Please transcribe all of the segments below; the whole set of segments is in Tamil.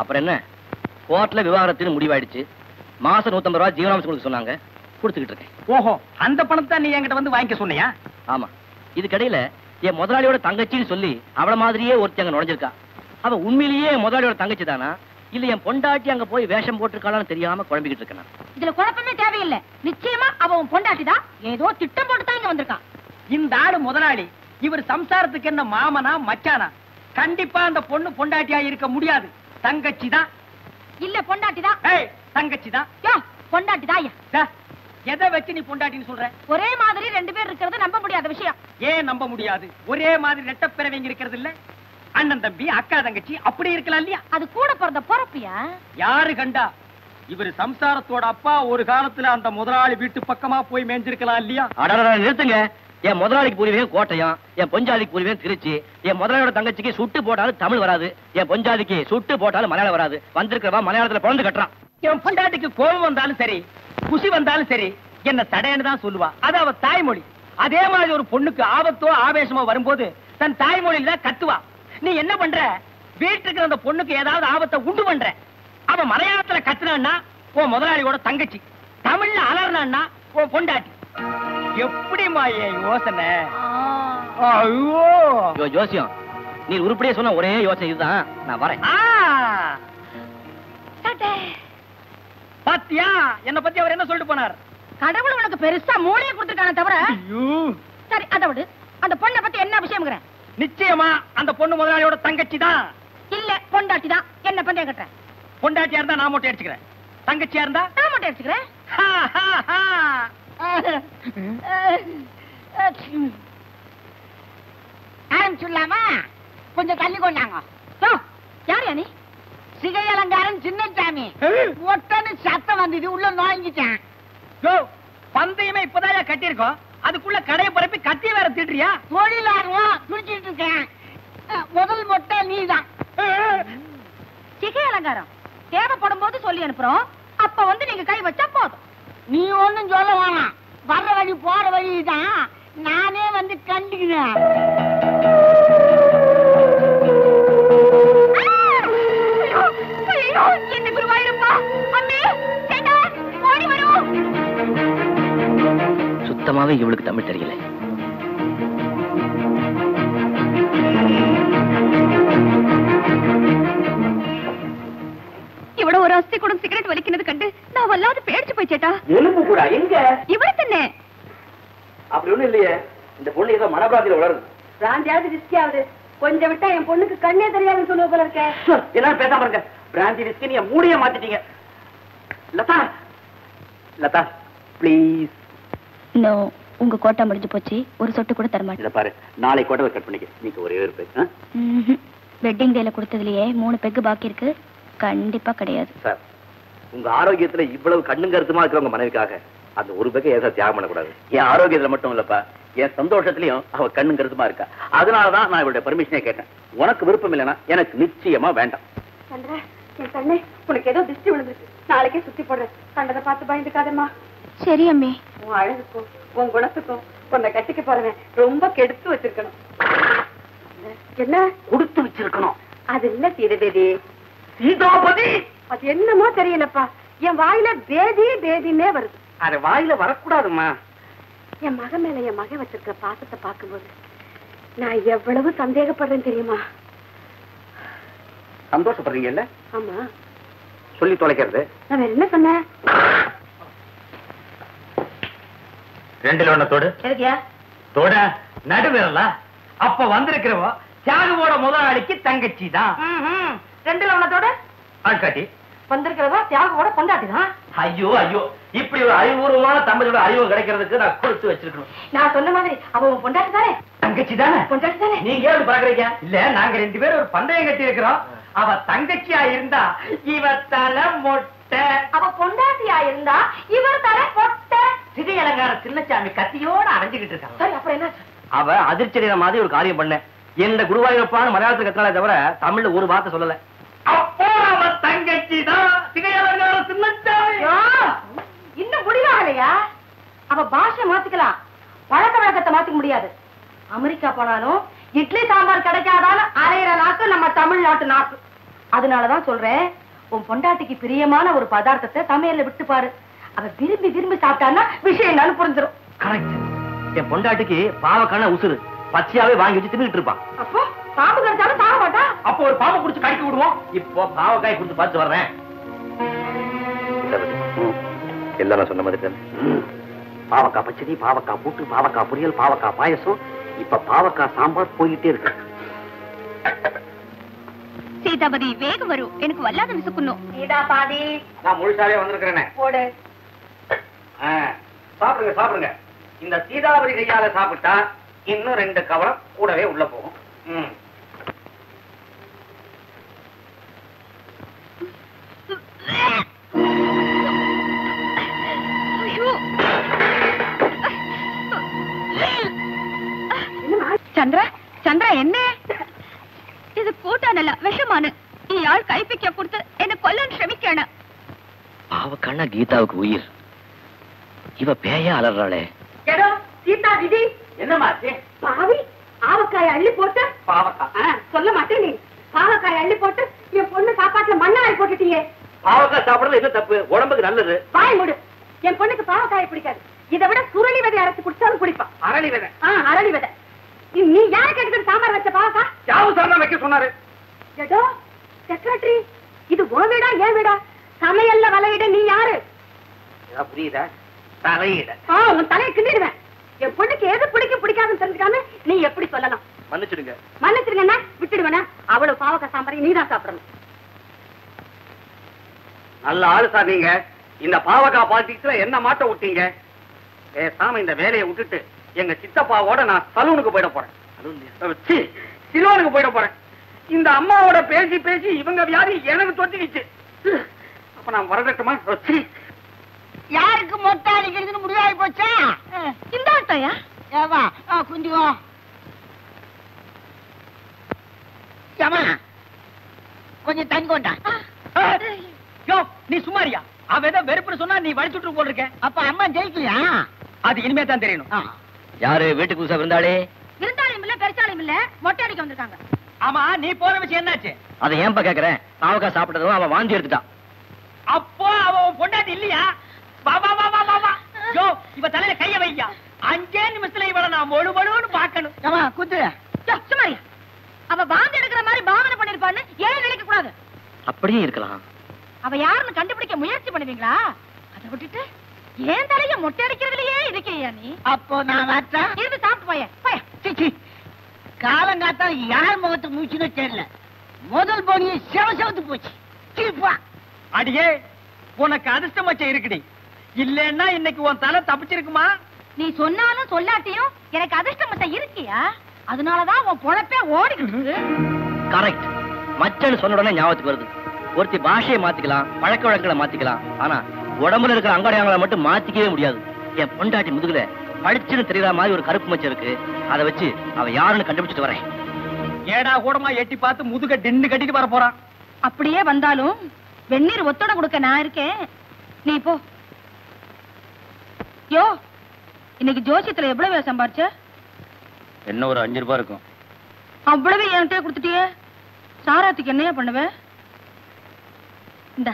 அப்புறம் என்ன, கோர்ட்ல விவாகரத்துன்னு முடிவாயிடுச்சு. மாசம் 150 ரூபாய் ஜீவனாம்சம் கொடுக்க சொன்னாங்க, கொடுத்துக்கிட்டு இருக்கேன். ஓஹோ, அந்த பணத்தை நீ என்கிட்ட வந்து வாங்கிக்க சொன்னியா? ஆமா. இதுக்கடையில என் முதலாளியோட தங்கச்சின்னு சொல்லி அவள மாதிரியே ஒருத்தி அங்க நுழைஞ்சிருக்கா. அவ உண்மையிலேயே என் முதலாளியோட தங்கச்சி தானா, இல்ல என் பொண்டாட்டி அங்க போய் வேஷம் போட்டிருக்காளான்னு தெரியாம குழம்பிக்கிட்டு இருக்கேன். இதுல குழப்பமே தேவையில்லை. நிச்சயமா அவன் பொண்டாட்டிதான். ஏதோ திட்டம் போட்டு தான் இங்க வந்திருக்கான். இந்த ஆளு முதலாளி, இவர் சம்சாரத்துக்கு என்ன மாமனா மச்சானா? கண்டிப்பா அந்த பொண்ணு பொண்டாட்டியா இருக்க முடியாது. தங்கச்சி தான். இல்ல பொண்டாட்டிதான். தங்கச்சி தான். பொண்டாட்டிதான். எதை வச்சு நீ பொண்டாட்டின்னு சொல்ற? ஒரே மாதிரி 2 பேர் இருக்கிறது நம்ப முடியாத விஷயம். ஏன் நம்ப முடியாது? ஒரே மாதிரி ரெட்டப்பிறவிங்க இருக்கிறது இல்ல? அண்ணன் தம்பி அக்கா தங்கச்சி அப்படி இருக்கலாம் இல்லையா? அது கூட பிறந்த பொறப்பியா? யாரு கண்டா? இவர் சம்சாரத்தோட அப்பா ஒரு காலத்துல அந்த முதலாளி வீட்டு பக்கமா போய் மேய்ஞ்சிருக்கலாம் இல்லையா? நிறுத்துங்க. என் முதலாளிக்கு புரிவேன் கோட்டையம், என் பொஞ்சாதிக்கு புரிவேன் திருச்சி. என் முதலாளியோட தங்கச்சிக்கு சுட்டு போட்டாலும் தமிழ் வராது, என் பொஞ்சாதிக்கு சுட்டு போட்டாலும் மலையாளம் வராது. வந்திருக்கிறவா மலையாளத்துல பிறந்து கட்டுறான். என் பொண்டாட்டிக்கு கோபம் வந்தாலும் சரி, குசி வந்தாலும் சரி, என்ன தடையன்னு தான் சொல்லுவா. அது அவ தாய்மொழி. அதே மாதிரி ஒரு பொண்ணுக்கு ஆபத்தோ ஆவேசமோ வரும்போது தன் தாய்மொழியில தான் கத்துவா. நீ என்ன பண்ற? வீட்டுக்கு அந்த பொண்ணுக்கு ஏதாவது ஆபத்தை உண்டு பண்ற. அவ மலையாளத்துல கத்துனான்னா உன் முதலாளியோட தங்கச்சி, தமிழ்ல அலர்னான்னா உன் பொண்டாட்டி. எப்படிமா என் யோசனை? ஐயோ ஜோசியம், நீ உருப்படியே சொன்ன ஒரே யோசனை இதுதான். நான் வரேன். பாத்தியா என்ன பத்தி அவர் என்ன சொல்லிட்டு போனார்? கடவுள் உனக்கு பெருசா மூளையை கொடுத்துருக்கானே தவிர. சரி, அதை விடு. அந்த பொண்ணை பத்தி என்ன விஷயம்? நிச்சயமா அந்த பொண்ணு முதலாளியோட தங்கச்சி தான். இல்ல பொண்டாட்டி தான். என்ன பந்தயம் கட்டுற? பொண்டாட்டியா இருந்தா நான் மொட்டை அடிச்சுக்கிறேன், தங்கச்சியா இருந்தா நான் மொட்டை அடிச்சுக்கிறேன். ஆரம்பிச்சுடலாமா? கொஞ்சம் தள்ளி கொண்டாங்க. யார் நீ? சிகை அலங்காரம் சின்னசாமி. ஒட்டன்னு சத்தம் வந்தது, உள்ள நுழைஞ்சிட்டேன். பந்தயமே இப்பதான் கட்டியிருக்கோம், அதுக்குள்ள கடையை பரப்பி கத்திய வேற திட்டுறியா? தொழிலாளம் துடிச்சிட்டு இருக்கேன். முதல் மொட்டை நீதான். சிகை அலங்காரம் தேவைப்படும் போது சொல்லி அனுப்புறோம். அப்ப வந்து நீங்க கை வச்சா போதும். நீ ஒண்ணும் சொல்ல வேணாம். வர்ற வழி போற வழிதான் நானே வந்து கண்டுக்கிறேன். என்ன குருவாயிருப்பா, அம்மே ஓடி வரும். சுத்தமாவே இவளுக்கு தமிழ் தெரியல. இவ்வளவு ஒரு அஸ்தி கூட சிகரெட் வலிக்கிறது கண்டு நான் வல்லாது பேடிச்சு போயிச்சேட்டா. எலும்பு கூட எங்க? இவள தானே. அப்படி ஒண்ணும் இல்லையே, இந்த பொண்ணு ஏதோ மனபிராந்தியில வளருது. பிராந்தியாவது விஸ்கியாவது கொஞ்சம் விட்டா என் பொண்ணுக்கு கண்ணே தெரியாதுன்னு சொல்லுவ போல இருக்க. எல்லாரும் பேசாம இருங்க. பிராந்தி விஸ்கி நீங்க மூடிய மாத்திட்டீங்க. லதா, லதா ப்ளீஸ். நோ, உங்க கோட்டா முடிஞ்சு போச்சு. ஒரு சொட்டு கூட தரமாட்டேன். இத பாரு, நாளை கோட்டை கட் பண்ணிக்க. நீங்க ஒரே ஒரு பெக். வெட்டிங் டேல கொடுத்ததுலயே 3 பெக் பாக்கி இருக்கு. கண்டிப்பா கிடையாது சார். உங்க ஆரோக்கியத்துல இவ்வளவு கண்ணும் கருத்துமா இருக்கிறவங்க மனைவிக்காக அந்த ஒரு பெக்கை ஏதா தியாகம் பண்ணக்கூடாது. என் ஆரோக்கியத்துல மட்டும் இல்லப்பா, என் சந்தோஷத்திலையும் அவ கண்ணும் கருத்துமா இருக்கா. அதனாலதான் நான் இவருடைய பர்மிஷனே கேட்டேன். உனக்கு விருப்பம் இல்லைன்னா எனக்கு நிச்சயமா வேண்டாம். சந்திரா, என் கண்ணே, உனக்கு ஏதோ திருஷ்டி விழுந்துருக்கு. நாளைக்கே சுத்தி போடுறேன். கண்டதை பார்த்து பயந்துக்காதம்மா. சரி அம்மே. உன் அழகுக்கும் உன் குணத்துக்கும் உன்னை கட்டிக்க போறவன் ரொம்ப கெடுத்து வச்சிருக்கணும். என்ன கொடுத்து வச்சிருக்கணும்? அது இல்ல சீதபேதி. சீதாபதி? அது என்னமோ தெரியலப்பா, என் வாயில பேதி பேதின்னே வருது. அது வாயில வரக்கூடாதுமா. என் மகன் மேல என் மகன் வச்சிருக்கிற பாசத்தை பார்க்கும்போது நான் எவ்வளவு சந்தேகப்படுறேன் தெரியுமா? சந்தோஷப்படுறீங்கல்ல? ஆமா. சொல்லி தொலைக்கிறது. நான் வேற என்ன சொன்னேன்? 2 ஒண்ணத்தோடு தோட நடுவிரலா? அப்ப வந்திருக்கிறவோ தியாகுவோட முதலாளிக்கு தங்கச்சி தான். 2 ஒண்ணத்தோட ஆட்காட்டி வந்திருக்கிறதா தியாகுவோட பொண்டாட்டி தான். ஐயோ ஐயோ, இப்படி ஒரு அறிவுபூர்வமான தமிழோட அறிவு கிடைக்கிறதுக்கு நான் கொடுத்து வச்சிருக்கணும். நான் சொன்ன மாதிரி அவன் பொண்டாட்டி தானே? தங்கச்சி தானே? பொண்டாட்டி தானே? நீங்க ஏன் பாக்குறீங்க? இல்ல, நாங்க 2 பேரும் ஒரு பந்தயம் கட்டி இருக்கிறோம். அவ தங்கச்சியா இருந்தா இவ தலை மொட்டை, அவ பொண்டாட்டியா இருந்தா இவர் தலை பொட்டை. சிகை அலங்கார சின்னசாமி கத்தியோட அரைஞ்சுக்கிட்டு இருக்கான். சரி, அப்புறம் என்ன? அவ அதிர்ச்சி மாதிரி ஒரு காரியம் பண்ண. எந்த குருவாயூரப்பான்னு மலையாளத்துக்கு கத்தினாலே தவிர தமிழ்ல ஒரு வார்த்தை சொல்லல. அப்போ அவ தங்கச்சி தான் சிகை அலங்கார சின்னசாமி. இன்னும் முடிவாகலையா? அவ பாஷை மாத்திக்கலாம், பழக்க வழக்கத்தை மாத்திக்க முடியாது. அமெரிக்கா போனாலும் இட்லி சாம்பார் கிடைக்காதாலும் அரைகிற நாக்கு நம்ம தமிழ்நாட்டு நாக்கு. அதனாலதான் சொல்றேன், உன் பொண்டாட்டிக்கு பிரியமான ஒரு பதார்த்தத்தை சமையல்ல விட்டு பாரு. அவ விரும்பி விரும்பி சாப்பிட்டான்னா விஷயம் என்னன்னு புரிஞ்சிடும். கரெக்ட். என் பொண்டாட்டிக்கு பாவக்கான உசுறு பச்சையாவே வாங்கி வச்சு தின்னுட்டு இருப்பான். அப்போ பாம்பு கடிச்சாலும் சாக மாட்டா. அப்போ ஒரு பாம்பை குடிச்சு கடிக்க விடுவோம். இப்போ பாவக்காய் கொடுத்து பார்த்து வர்றேன். எல்லாம் நான் சொன்ன மாதிரி பாவக்காய் பச்சடி, பாவக்காய் கூட்டு, பாவக்காய் பொரியல், பாவக்காய் பாயசம், இப்ப பாவக்காய் சாம்பார் போயிட்டே இருக்கு. சீதாபதி வேகம் வரும், எனக்கு வல்லாத விசுக்கணும். சீதா பாதி நான் முழுசாவே வந்திருக்கிறேனே. போடு. சாப்பிடுங்க சாப்பிடுங்க. இந்த சீதாபதி கையால சாப்பிட்டா இன்னும் 2 கவலம் கூடவே உள்ள போகும். சந்திரா சந்திரா, என்ன இது? கூட்டானல்ல விஷமான ஆள் கைப்பிக்க கொடுத்து என்ன கொல்லன்னு ശ്രമിക്കാണ്. பாவக்கான கீதாவுக்கு உயிர். இவ பேயா அலறாளே. எடோ சீதா விதி என்னமா பாவி, ஆவக்காய் அள்ளி போட்டு. பாவக்காய் சொல்ல மாட்டேன் நீ. பாவக்காய் அள்ளி போட்டு என் பொண்ணு சாப்பாட்டுல மண்ணாய் போட்டுட்டியே. பாவக்காய் சாப்பிடுறது என்ன தப்பு? உடம்புக்கு நல்லது. வாய் மூடு. என் பொண்ணுக்கு பாவக்காய் பிடிக்காது. இதை விட சுருளி விதை அரைச்சு குடிச்சாலும் குடிப்பான். அரளி விதை. அரளி விதை. நீ யாருக்கு எடுத்து சாம்பார் வச்ச பாவக்காய்? யாவு சார் வைக்க சொன்னாரு. ஏதோ செக்ரட்டரி, இது உன் வீடா ஏன் வீடா? சமையல்ல வலையிட நீ யாரு? புரியுதா? தலையிட. உன் தலையை கிண்டிடுவேன். என் பொண்ணுக்கு எது பிடிக்கும் பிடிக்காதுன்னு தெரிஞ்சுக்காம நீ எப்படி சொல்லலாம்? மன்னிச்சிடுங்க. மன்னிச்சிருங்கன்னா விட்டுடுவேனா? அவ்வளவு பாவக்காய் சாம்பாரை நீதான் சாப்பிடணும். நல்ல ஆளு சார் நீங்க. இந்த பாவக்காய் பாலிடிக்ஸ்ல என்ன மாட்ட விட்டீங்க? பேசாம இந்த வேலையை விட்டுட்டு எங்க சித்தப்பாவோட நான் சலூனுக்கு போயிட போறேன். சிலோனுக்கு போயிட போறேன். இந்த அம்மாவோட பேசி பேசி இவங்க வியாதி எனக்கு தொத்திக்கிச்சு. அப்ப நான் வரட்டுமா? யாருக்கு மொட்டை அடிக்கிறதுன்னு முடிவாகி போச்சா? இந்த ஆட்டையா? ஏவா குஞ்சுவா ஏமா கொஞ்சம் தண்ணி கொண்டா. நீ சுமாரியா? அவ ஏதோ வெறுப்புன்னு சொன்னா நீ வலிச்சுட்டு போல் இருக்க. அப்ப அம்மா ஜெயிக்கலையா? அது இனிமே தான் தெரியணும். யாரு வீட்டுக்கு புதுசா இருந்தாலே? இருந்தாலும் இல்ல பெருசாலும் இல்ல, மொட்டை அடிக்க வந்திருக்காங்க. ஆமா, நீ போற விஷயம் என்னாச்சு? அதை ஏன்பா கேக்குறேன்? பாவக்காய் சாப்பிட்டதும் அவன் வாந்தி எடுத்துட்டான். அப்போ அவ பொண்டாட்டி இல்லையா? வா வா வா வா வா. யோ, இவ தலையில கைய வையா. 5 நிமிஷத்துல இவளை நான் மொழுமொழுன்னு பாக்கணும். ஏமா குத்து. சுமாரியா, அவ வாந்தி எடுக்கிற மாதிரி பாவனை பண்ணிருப்பான்னு ஏன் நினைக்க கூடாது? அப்படியே இருக்கலாம். அவ யாருன்னு கண்டுபிடிக்க முயற்சி பண்ணுவீங்களா? அதை விட்டுட்டு ஏன் தலைய மொட்டை அடிக்கிறதுலயே இருக்கியா நீ? அப்போ நான் வரட்டா? இருந்து சாப்பிட்டு போய. காலங்காத்தா யார் முகத்துக்கு மூச்சுன்னு தெரியல. முதல் போனிய செவத்து போச்சு. சீப்பா அடியே, உனக்கு அதிர்ஷ்டம் வச்ச இருக்குடி. இல்லன்னா இன்னைக்கு உன் தலை தப்பிச்சிருக்குமா? நீ சொன்னாலும் சொல்லாட்டியும் எனக்கு அதிர்ஷ்டம் மட்டும் இருக்கியா? அதனாலதான் உன் பொழப்பே ஓடிக்கிட்டு. கரெக்ட். மச்சன்னு சொன்ன உடனே ஞாபகத்துக்கு வருது. ஒருத்தி பாஷையை மாத்திக்கலாம், பழக்க வழக்கங்களை மாத்திக்கலாம். ஆனா உடம்புல இருக்கிற அங்கடையாங்களை மட்டும் மாத்திக்கவே முடியாது. என் பொண்டாட்டி முதுகுல பளிச்சுன்னு தெரியற மாதிரி ஒரு கருப்பு மச்சம் இருக்கு. அதை வச்சு அவ யாருன்னு கண்டுபிடிச்சிட்டு வரேன். ஏடா கூடமா எட்டி பார்த்து முதுக டின்னு கட்டிட்டு வர போறான். அப்படியே வந்தாலும் வெந்நீர் ஒத்தோட கொடுக்க நான் இருக்கேன். நீ போ. யோ, இன்னைக்கு ஜோசியத்துல எவ்வளவு சம்பாரிச்ச? என்ன ஒரு 5 ரூபாய் இருக்கும். அவ்வளவு என்கிட்ட கொடுத்துட்டியே. சாராத்துக்கு என்னையா பண்ணுவ? இந்த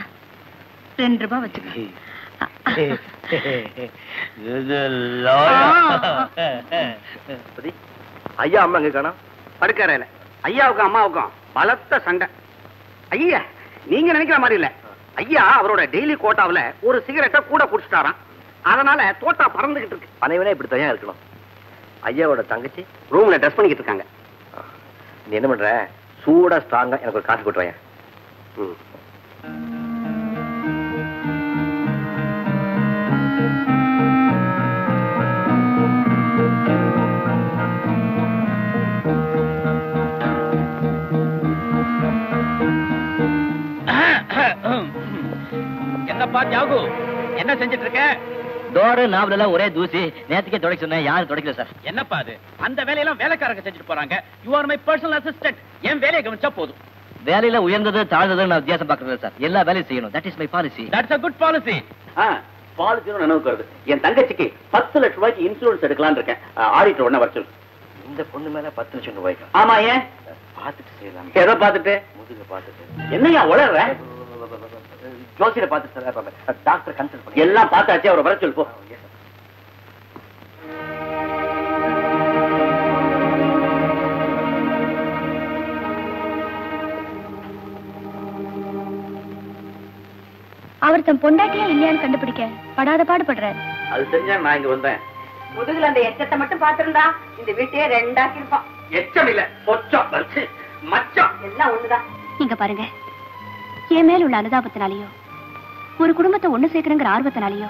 2 ரூபாய் வச்சுக்க. ஐயா அம்மா எங்க காணோம்? படுக்கறையில. ஐயாவுக்கும் அம்மாவுக்கும் பலத்த சண்டை. ஐயா நீங்க நினைக்கிற மாதிரி இல்ல. ஐயா அவரோட டெய்லி கோட்டாவில ஒரு சிகரெட்டை கூட குடிச்சிட்டாராம். அதனால தோட்டா பறந்துகிட்டு இருக்கு. அனைவரே இப்படி தனியா இருக்கணும். ஐயாவோட தங்கச்சி ரூம்ல ட்ரெஸ் பண்ணிக்கிட்டு இருக்காங்க. நீ என்ன பண்ற? சூடா ஸ்ட்ராங்கா எனக்கு ஒரு காஃபி போட்டு வாங்க. என்னப்பா தியாகு, என்ன செஞ்சிட்டு இருக்க? டோரு நாவல ஒரே தூசி. நேத்துக்கே தொடக்க சொன்னேன், யாரும் தொடக்கல சார். என்னப்பா அது? அந்த வேலையெல்லாம் வேலைக்காரங்க செஞ்சுட்டு போறாங்க. You are my personal assistant. என் வேலையை கவனிச்சா போதும். வேலையில உயர்ந்தது தாழ்ந்தது நான் வித்தியாசம் பார்க்கறது சார். எல்லா வேலையும் செய்யணும். That is my policy. That's a good policy. பாலிசின்னு நினைவுக்கு வருது. என் தங்கச்சிக்கு 10 லட்சம் ரூபாய்க்கு இன்சூரன்ஸ் எடுக்கலாம்னு இருக்கேன். ஆடிட்டர் உடனே வர சொல்லு. இந்த பொண்ணு மேல 10 லட்சம் ரூபாய்க்கு? ஆமா. ஏன்? பார்த்துட்டு செய்யலாம். எதை பார்த்துட்டு? முதுக பார்த்துட்டு. என்னையா உளற? ஜோசியில பார்த்துட்டு டாக்டர் கன்சல்ட் பண்ணி எல்லாம் பார்த்தாச்சு. அவரை வர சொல்லு போ. அவர் தன் பொண்டாட்டியா இல்லையான்னு கண்டுபிடிக்க படாத பாடுபடுறாரு. அது தெரிஞ்சா நான் இங்க வந்தேன். முதுகுல அந்த எச்சத்தை மட்டும் பாத்துருந்தா இந்த வீட்டையே ரெண்டாக்கி இருப்பான். எச்சம் இல்ல, பொச்சம், மச்சம் எல்லாம் ஒண்ணுதான். இங்க பாருங்க, என் மேல் உள்ள அனுதாபத்தினாலேயோ ஒரு குடும்பத்தை ஒண்ணு சேர்க்கணுங்கிற ஆர்வத்தினாலேயோ